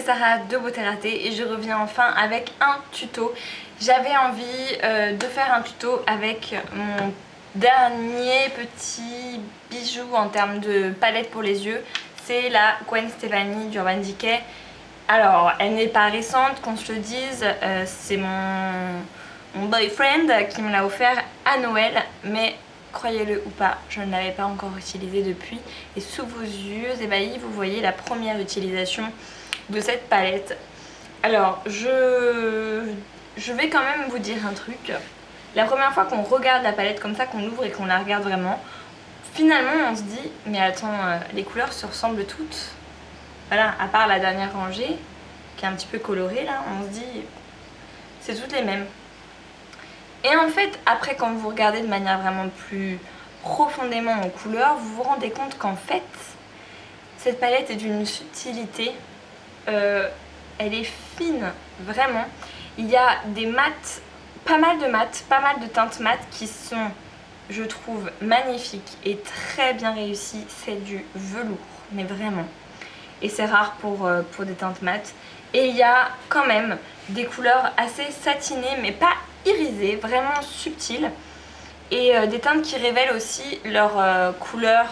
c'est Sarah de Beauté Ratée et je reviens enfin avec un tuto. J'avais envie de faire un tuto avec mon dernier petit bijou en termes de palette pour les yeux. C'est la Gwen Stefani d'Urban Decay. Alors, elle n'est pas récente, qu'on se le dise, c'est mon boyfriend qui me l'a offert à Noël, mais croyez-le ou pas, je ne l'avais pas encore utilisé depuis. Et sous vos yeux ébahis, vous voyez la première utilisation de cette palette. Alors, je vais quand même vous dire un truc. La première fois qu'on regarde la palette comme ça, qu'on l'ouvre et qu'on la regarde vraiment, finalement on se dit, mais attends, les couleurs se ressemblent toutes. Voilà, à part la dernière rangée, qui est un petit peu colorée là, on se dit, c'est toutes les mêmes. Et en fait, après quand vous regardez de manière vraiment plus profondément en couleurs, vous vous rendez compte qu'en fait, cette palette est d'une subtilité, elle est fine, vraiment. Il y a des mats, pas mal de teintes mates qui sont, je trouve, magnifiques et très bien réussies. C'est du velours, mais vraiment. Et c'est rare pour des teintes mates. Et il y a quand même des couleurs assez satinées, mais pas irisées, vraiment subtiles. Et des teintes qui révèlent aussi leur couleur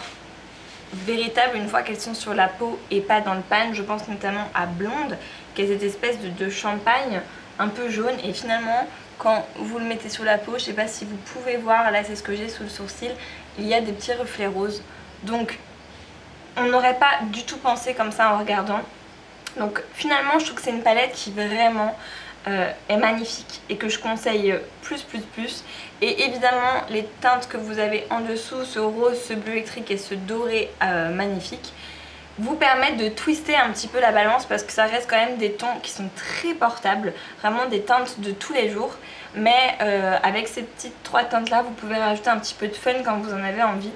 véritable une fois qu'elles sont sur la peau et pas dans le pan. Je pense notamment à Blonde, qui est cette espèce de champagne un peu jaune. Et finalement, quand vous le mettez sous la peau, je sais pas si vous pouvez voir, là c'est ce que j'ai sous le sourcil, il y a des petits reflets roses. Donc on n'aurait pas du tout pensé comme ça en regardant. Donc finalement je trouve que c'est une palette qui vraiment est magnifique et que je conseille plus. Et évidemment les teintes que vous avez en dessous, ce rose, ce bleu électrique et ce doré magnifique, vous permettent de twister un petit peu la balance parce que ça reste quand même des tons qui sont très portables, vraiment des teintes de tous les jours. Mais avec ces petites trois teintes là, vous pouvez rajouter un petit peu de fun quand vous en avez envie.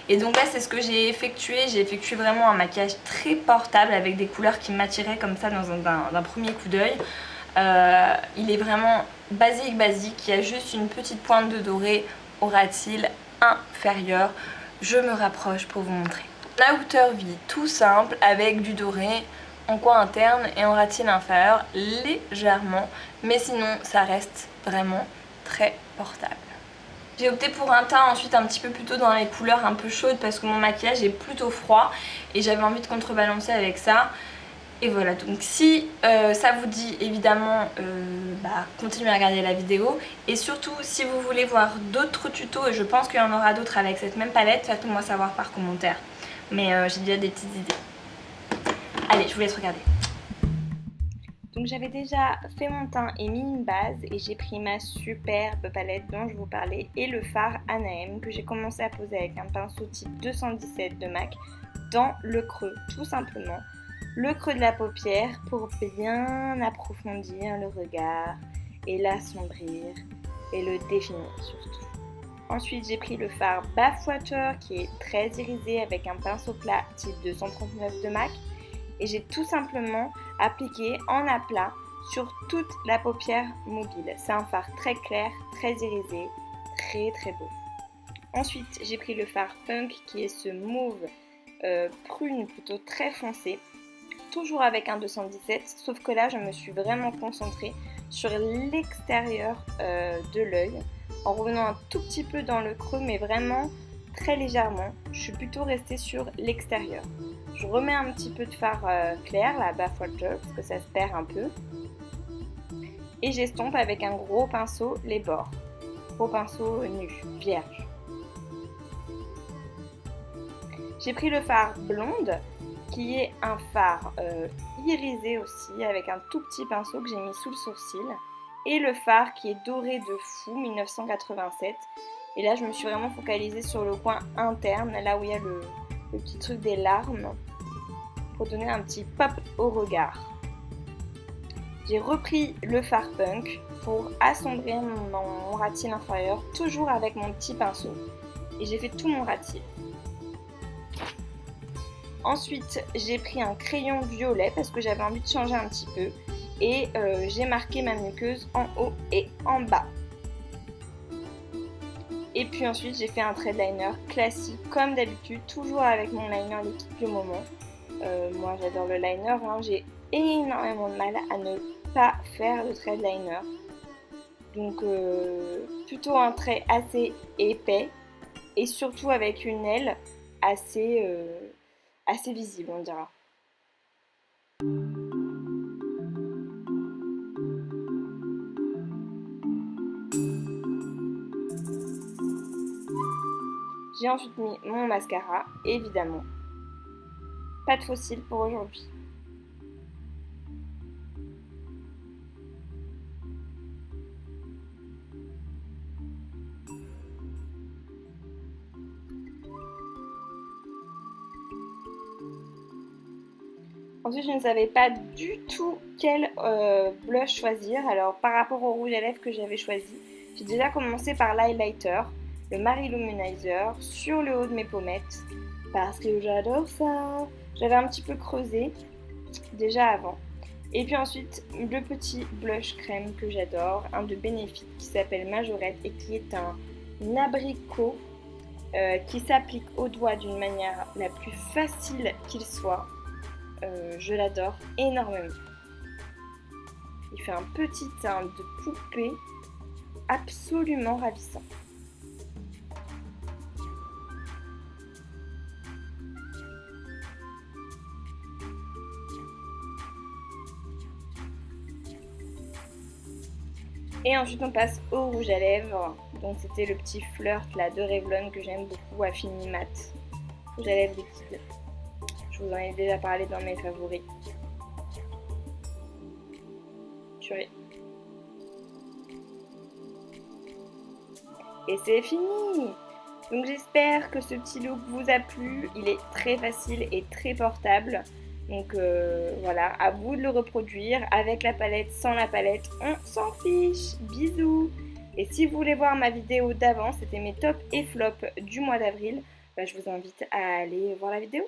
Et donc là c'est ce que j'ai effectué vraiment un maquillage très portable avec des couleurs qui m'attiraient comme ça d'un premier coup d'œil. Il est vraiment basique, il y a juste une petite pointe de doré au ras-de-cils inférieur. Je me rapproche pour vous montrer. La outer V tout simple avec du doré en coin interne et en ras-de-cils inférieur légèrement, mais sinon ça reste vraiment très portable. J'ai opté pour un teint ensuite un petit peu plutôt dans les couleurs un peu chaudes parce que mon maquillage est plutôt froid et j'avais envie de contrebalancer avec ça. Et voilà, donc si ça vous dit évidemment, continuez à regarder la vidéo. Et surtout si vous voulez voir d'autres tutos, et je pense qu'il y en aura d'autres avec cette même palette, faites-le moi savoir par commentaire. Mais j'ai déjà des petites idées. Allez, je vous laisse regarder. Donc j'avais déjà fait mon teint et mis une base et j'ai pris ma superbe palette dont je vous parlais et le fard Anahem que j'ai commencé à poser avec un pinceau type 217 de MAC dans le creux, tout simplement. Le creux de la paupière pour bien approfondir le regard et l'assombrir et le définir surtout. Ensuite j'ai pris le fard Bathwater qui est très irisé avec un pinceau plat type 239 de MAC. Et j'ai tout simplement appliqué en aplat sur toute la paupière mobile. C'est un fard très clair, très irisé, très beau. Ensuite, j'ai pris le fard Punk qui est ce mauve prune plutôt très foncé, toujours avec un 217, sauf que là je me suis vraiment concentrée sur l'extérieur de l'œil, en revenant un tout petit peu dans le creux, mais vraiment très légèrement. Je suis plutôt restée sur l'extérieur. Je remets un petit peu de fard clair, la Bathwater, parce que ça se perd un peu. Et j'estompe avec un gros pinceau les bords. Gros pinceau nu, vierge. J'ai pris le fard Blonde, qui est un fard irisé aussi, avec un tout petit pinceau que j'ai mis sous le sourcil. Et le fard qui est doré de fou, 1987. Et là, je me suis vraiment focalisée sur le coin interne, là où il y a le petit truc des larmes, pour donner un petit pop au regard. J'ai repris le fard Punk pour assombrir mon ras-de-cils inférieur, toujours avec mon petit pinceau. Et j'ai fait tout mon ras-de-cils. Ensuite, j'ai pris un crayon violet parce que j'avais envie de changer un petit peu. Et j'ai marqué ma muqueuse en haut et en bas. Et puis ensuite j'ai fait un trait de liner classique comme d'habitude, toujours avec mon liner liquide du moment. Moi j'adore le liner, hein. J'ai énormément de mal à ne pas faire de trait de liner. Donc plutôt un trait assez épais et surtout avec une aile assez visible, on dira. J'ai ensuite mis mon mascara, évidemment. Pas de fossile pour aujourd'hui. Ensuite, je ne savais pas du tout quel blush choisir. Alors, par rapport au rouge à lèvres que j'avais choisi, j'ai déjà commencé par l'highlighter, le Marie Luminizer, sur le haut de mes pommettes. Parce que j'adore ça. J'avais un petit peu creusé déjà avant. Et puis ensuite, le petit blush crème que j'adore, un de Benefit qui s'appelle Majorette et qui est un abricot qui s'applique au doigt d'une manière la plus facile qu'il soit. Je l'adore énormément. Il fait un petit teint de poupée absolument ravissant. Et ensuite on passe au rouge à lèvres. Donc c'était le petit flirt là de Revlon que j'aime beaucoup, Affini Mat. Rouge à lèvres liquide. Je vous en ai déjà parlé dans mes favoris. Purée. Et c'est fini! Donc j'espère que ce petit look vous a plu. Il est très facile et très portable. Donc voilà, à vous de le reproduire avec la palette, sans la palette, on s'en fiche. Bisous! Et si vous voulez voir ma vidéo d'avant, c'était mes tops et flops du mois d'avril, bah, je vous invite à aller voir la vidéo.